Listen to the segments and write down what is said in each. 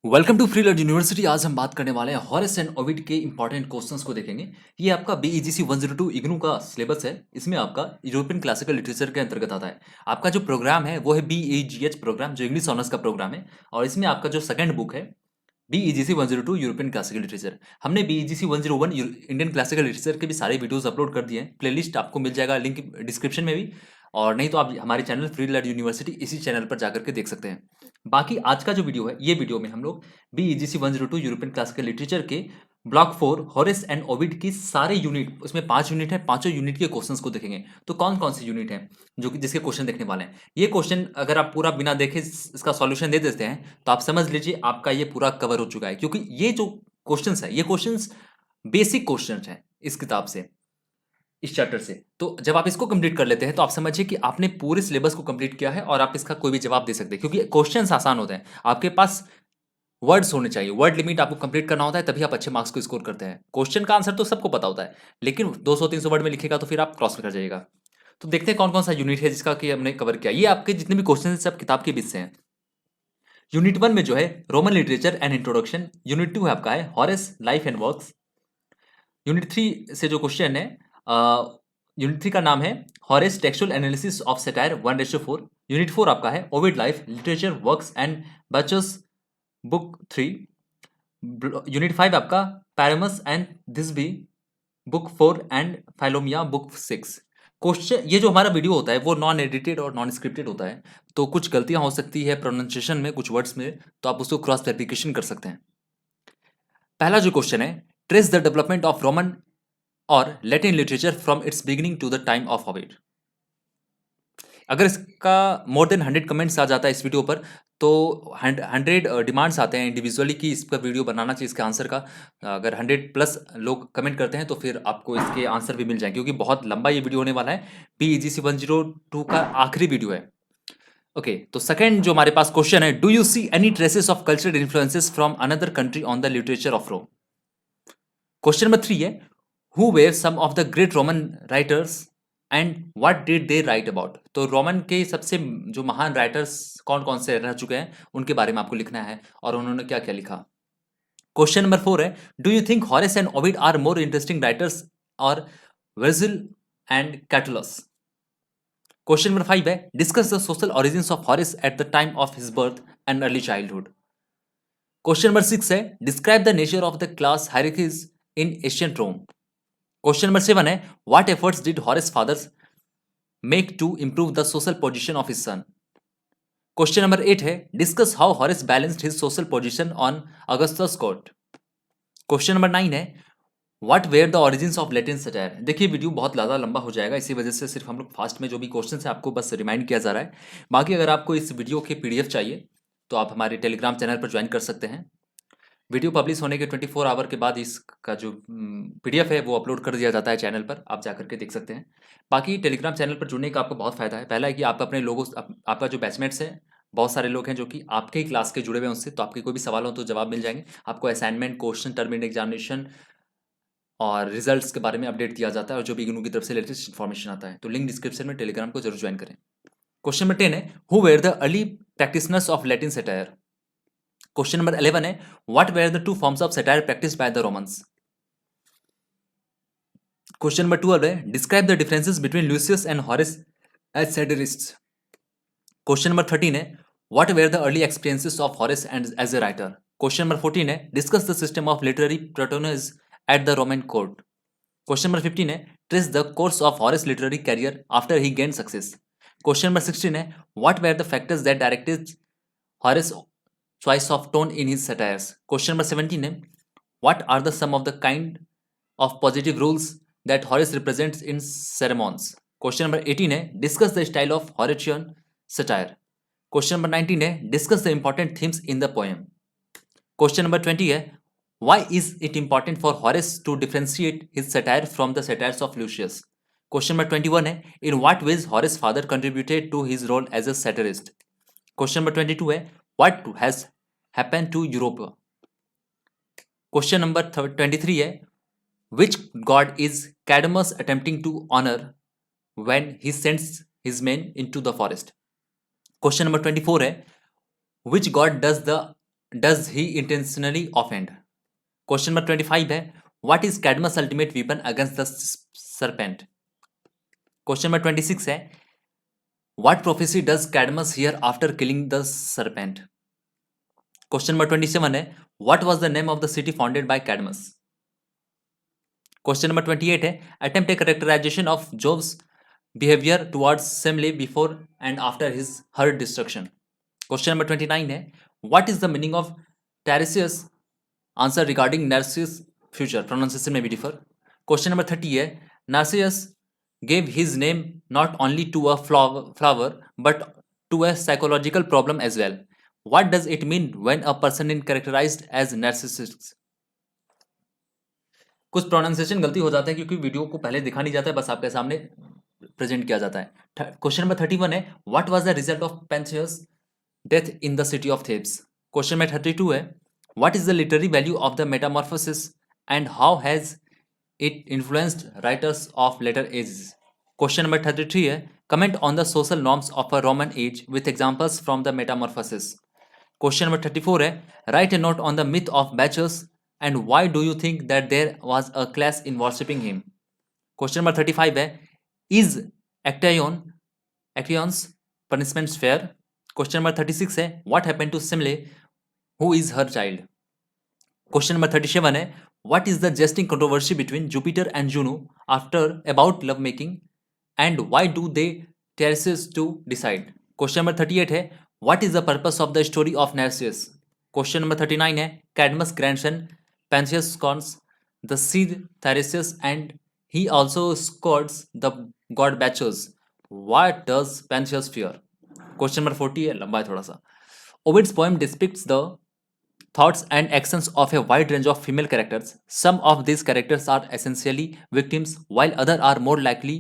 Welcome to free learn university. आज हम बात करने वाले हैं हॉरेस एंड ओविड के इंपॉर्टेंट क्वेश्चंस को देखेंगे। ये आपका बीईजीसी 102 इग्नू का सिलेबस है। इसमें आपका यूरोपियन क्लासिकल लिटरेचर के अंतर्गत आता है। आपका जो प्रोग्राम है वो है बीईजीएच प्रोग्राम, जो इंग्लिश ऑनर्स का प्रोग्राम है। और इसमें आपका जो सेकंड बुक है बीईजीसी 102 यूरोपियन क्लासिकल लिटरेचर। हमने बीईजीसी 101 इंडियन क्लासिकल लिटरेचर के भी सारे वीडियोस अपलोड कर दिए हैं। प्लेलिस्ट आपको मिल जाएगा, लिंक डिस्क्रिप्शन में भी, और नहीं तो आप हमारे चैनल फ्री लर्न यूनिवर्सिटी इसी चैनल पर जाकर के देख सकते हैं। बाकी आज का जो वीडियो है, ये वीडियो में हम लोग बीईजीसी 102 यूरोपियन क्लासिकल लिटरेचर के ब्लॉक 4 हॉरेस एंड ओविड की सारे यूनिट, उसमें 5 यूनिट है, पांचों यूनिट के क्वेश्चंस को देखेंगे। तो कौन कौन से यूनिट हैं जो कि जिसके क्वेश्चन देखने वाले हैं। ये क्वेश्चन अगर आप पूरा बिना देखे इसका सॉल्यूशन दे देते हैं तो आप समझ लीजिए आपका ये पूरा कवर हो चुका है, क्योंकि ये जो क्वेश्चंस है ये क्वेश्चंस बेसिक क्वेश्चंस हैं इस किताब से, इस चैप्टर से। तो जब आप इसको कंप्लीट कर लेते हैं तो आप समझिए कि आपने पूरे सिलेबस को कंप्लीट किया है और आप इसका कोई भी जवाब दे सकते हैं, क्योंकि क्वेश्चंस आसान होते हैं। आपके पास वर्ड्स होने चाहिए, वर्ड लिमिट आपको कंप्लीट करना होता है, तभी आप अच्छे मार्क्स को स्कोर करते हैं। क्वेश्चन का आंसर तो सबको पता होता है, लेकिन 200-300 वर्ड में लिखेगा तो फिर आप क्रॉस कर जाइएगा। तो देखते हैं कौन कौन सा यूनिट है जिसका कि हमने कवर किया। ये आपके जितने भी क्वेश्चन हैं सब किताब के बीच से हैं। यूनिट 1 में जो है Roman literature and introduction. Unit 2 है आपका है Horace life and works. Unit 3 से जो क्वेश्चन है, यूनिट 3 का नाम है Horace textual analysis of satire 1:4। Unit 4 आपका है Ovid life literature works and Bacchus book 3। Unit 5 आपका Pyramus and Thisbe book 4 and Philomela book 6। Question, ये जो हमारा वीडियो होता है वो नॉन एडिटेड और नॉन स्क्रिप्टेड होता है, तो कुछ गलतियां हो सकती है प्रोनाउंसिएशन में, कुछ वर्ड्स में, तो आप उसको क्रॉस वेरिफिकेशन कर सकते हैं। पहला जो क्वेश्चन है, trace the development of Roman और Latin literature from its beginning to the time of Ovid. अगर इसका मोर देन 100 कमेंट्स आ जाता है इस वीडियो पर, तो 100 डिमांड्स आते हैं इंडिविजुअली कि इस पर वीडियो बनाना चाहिए इसके आंसर का। अगर 100 प्लस लोग कमेंट करते हैं तो फिर आपको इसके आंसर भी मिल जाएंगे, क्योंकि बहुत लंबा ये वीडियो होने वाला है। पीईजीसी 102 का आखिरी वीडियो है। ओके, तो सेकंड जो हमारे पास क्वेश्चन है, do you see any traces of cultural influences from another country on the literature of Rome. Question number 3 है, who were some of the great Roman writers and what did they write about. तो Roman के सबसे जो महान writers कौन कौन से रह चुके हैं उनके बारे में आपको लिखना है और उन्होंने क्या क्या लिखा। क्वेश्चन नंबर 4 है, do you think Horace and Ovid are more interesting writers और Virgil and Catullus. Question number 5 है, discuss the social origins of Horace at the time of his birth and early childhood. Question number 6 है, describe the nature of the class hierarchies in ancient Rome. Question number 7 है, what efforts did Horace fathers make to improve the social position of his son. Question number 8 है, discuss how Horace balanced his social position on Augustus court. Question number 9 है, what were the origins of Latin satire. देखिए video बहुत ज़्यादा लंबा हो जाएगा, इसी वजह से सिर्फ हम लोग फास्ट में जो भी क्वेश्चन है आपको बस रिमाइंड किया जा रहा है। बाकी अगर आपको इस वीडियो के पीडीएफ चाहिए तो आप हमारे टेलीग्राम चैनल पर ज्वाइन कर सकते हैं। वीडियो पब्लिश होने के 24 आवर के बाद इसका जो पीडीएफ है वो अपलोड कर दिया जाता है चैनल पर, आप जाकर के देख सकते हैं। बाकी टेलीग्राम चैनल पर जुड़ने का आपको बहुत फ़ायदा है। पहला है कि आप अपने लोगों आपका जो बैचमेट्स है, बहुत सारे लोग हैं जो कि आपके ही क्लास के जुड़े हुए हैं उनसे, तो आपके कोई भी सवाल हो तो जवाब मिल जाएंगे आपको। असाइनमेंट, क्वेश्चन, टर्मिनल एग्जामिनेशन और रिजल्ट्स के बारे में अपडेट दिया जाता है, और जो भी इग्नू की तरफ से लेटेस्ट इन्फॉर्मेशन आता है। तो लिंक डिस्क्रिप्शन में टेलीग्राम को जरूर ज्वाइन करें। क्वेश्चन नंबर 10 है, who were the early practitioners of Latin satire. Question number 11 है, what were the two forms of satire practice by the Romans. Question number 12 है, describe the differences between Lucius and Horace as satirists. Question number 13 है, what were the early experiences of Horace and as a writer. Question number 14 है, discuss the system of literary patronage at the Roman court. Question number 15 है, trace the course of Horace literary career after he gain success. Question number 16 है, what were the factors that directed Horace choice of tone in his satires. Question number 17 है, what are the some of the kind of positive rules that Horace represents in sermons. Question number 18 है, discuss the style of Horatian satire. Question number 19 है, discuss the important themes in the poem. Question number 20 है, why is it important for Horace to differentiate his satire from the satires of Lucius. Question number 21 है, in what ways Horace's father contributed to his role as a satirist. Question number 22 है, what has happened to Europe. Question number 23 है, which god is Cadmus attempting to honor when he sends his men into the forest. Question number 24 है, which god does the does he intentionally offend? Question number 25 है, what is Cadmus ultimate weapon against the serpent? Question number 26 है, what prophecy does Cadmus hear after killing the serpent? Question number 27 है, what was the name of the city founded by Cadmus? Question number 28 है, attempt a characterization of जॉब्स behaviour towards Semele before and after his her destruction? Question number 29 है, what is the meaning of Tiresias answer regarding Narcissus future? Pronunciation में भी differ. Question number 30 है, Narcissus gave his name not only to a flower but to a psychological problem as well. What does it mean when a person is characterized as narcissist? कुछ pronunciation गलती हो जाता है क्योंकि video को पहले दिखा नहीं जाता है, बस आपके सामने प्रेजेंट किया जाता है। क्वेश्चन नंबर 31 है, what was the result of Pentheus death in the city of Thebes? Question number 32 है, what is the literary value of the metamorphosis and how has it influenced writers of later ages? Question number 33 है, comment on the social norms of a Roman age with examples from the Metamorphosis. Question number 34 है, write a note on the myth of Bacchus and why do you think that there was a class in worshipping him? Question number 35 है, is Actaeon's punishments fair? Question number 36 है, what happened to Semele, who is her child? Question number 37 है, what is the jesting controversy between Jupiter and Juno after about lovemaking and why do they Theseus to decide? Question number 38 है, what is the purpose of the story of Narcissus? Question number 39 है, Cadmus grandson Pantheus scorns the seed Theseus and he also scorns the god Bacchus. What does Pantheus fear? Question number 40 है, लंबा है थोड़ा सा। Ovid's poem depicts the thoughts and actions of a wide range of female characters. Some of these characters are essentially victims, while others are more likely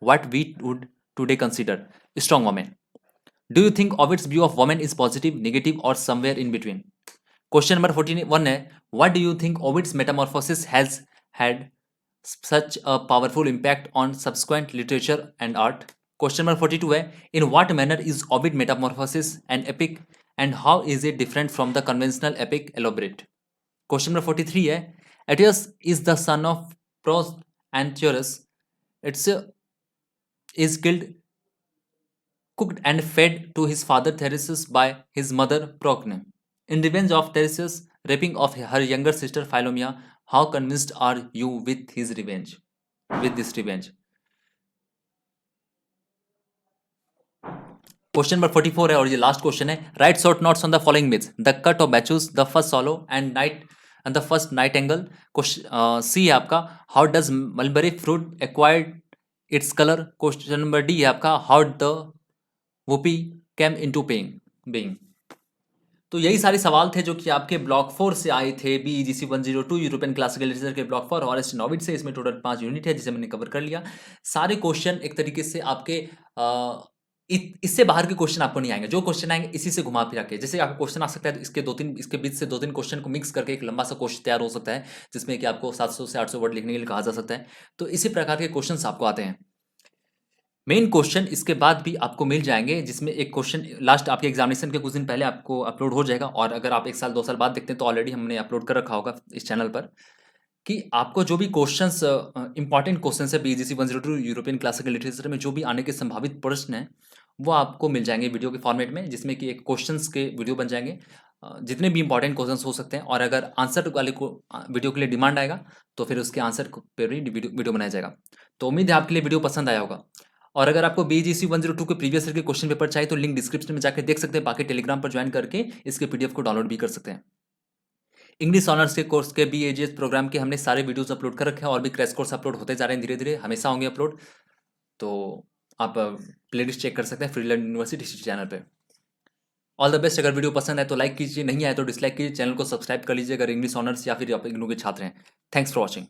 what we would today consider strong women. Do you think Ovid's view of women is positive, negative, or somewhere in between? Question number 41 है, what do you think Ovid's metamorphosis has had such a powerful impact on subsequent literature and art? Question number 42 है, in what manner is Ovid metamorphosis an epic and how is it different from the conventional epic? Elaborate. Question number 43 है, Atreus is the son of Prost and Theus. It's is killed, cooked and fed to his father Theseus by his mother Procne. In revenge of Theseus' raping of her younger sister Philomela, how convinced are you with his revenge? With this revenge. Question number 44 है और ये last question है, write short notes on the following myths, the cult of Bacchus, the first solo and night and the first night angle. C है आपका, how does mulberry fruit acquired its colour? Question number D है आपका, how the hoopoe came into being. तो यही सारे सवाल थे जो कि आपके ब्लॉक 4 से आए थे, BEGC 102 यूरोपियन क्लासिकल लिटरेचर के ब्लॉक 4 हॉरेस एंड ओविड से। इसमें टोटल 5 यूनिट है जिसे मैंने कवर कर लिया। सारे क्वेश्चन एक तरीके से आपके इससे बाहर के क्वेश्चन आपको नहीं आएंगे, जो क्वेश्चन आएंगे इसी से घुमा फिरा के। जैसे आपको क्वेश्चन आ सकता है तो इसके बीच से 2-3 क्वेश्चन को मिक्स करके एक लंबा सा क्वेश्चन तैयार हो सकता है जिसमें कि आपको 700 से 800 वर्ड लिखने के लिए कहा जा सकता है। तो इसी प्रकार के क्वेश्चन आपको आते हैं। मेन क्वेश्चन इसके बाद भी आपको मिल जाएंगे, जिसमें एक क्वेश्चन लास्ट आपके एग्जामिनेशन के कुछ दिन पहले आपको अपलोड हो जाएगा, और अगर आप 1 साल 2 साल बाद देखते हैं तो ऑलरेडी हमने अपलोड कर रखा होगा इस चैनल पर, कि आपको जो भी क्वेश्चंस इंपॉर्टेंट क्वेश्चंस है BEGC 102 यूरोपियन क्लासिकल लिटरेचर में जो भी आने के संभावित प्रश्न हैं वो आपको मिल जाएंगे वीडियो के फॉर्मेट में, जिसमें कि एक क्वेश्चंस के वीडियो बन जाएंगे जितने भी इंपॉर्टेंट क्वेश्चंस हो सकते हैं। और अगर आंसर वाले को वीडियो के लिए डिमांड आएगा तो फिर उसके आंसर पर भी वीडियो बनाया जाएगा। तो उम्मीद है आपके लिए वीडियो पसंद आया होगा। और अगर आपको BEGC 102 के प्रीवियस ईयर के क्वेश्चन पेपर चाहिए तो लिंक डिस्क्रिप्शन में जाकर देख सकते हैं, बाकी टेलीग्राम पर ज्वाइन करके इसके PDF को डाउनलोड भी कर सकते हैं। इंग्लिश ऑनर्स के कोर्स के BAGS प्रोग्राम के हमने सारे वीडियोस अपलोड कर रखे हैं और भी क्रैश कोर्स अपलोड होते जा रहे हैं, धीरे धीरे हमेशा होंगे अपलोड। तो आप प्लेलिस्ट चेक कर सकते हैं फ्रीलर्न यूनिवर्सिटी चैनल पे। All the best. अगर वीडियो पसंद आए तो लाइक कीजिए, नहीं आए तो डिसलाइक कीजिए। चैनल को सब्सक्राइब कर लीजिए अगर इंग्लिश ऑनर्स या फिर आप इग्नू के छात्र हैं। Thanks for watching.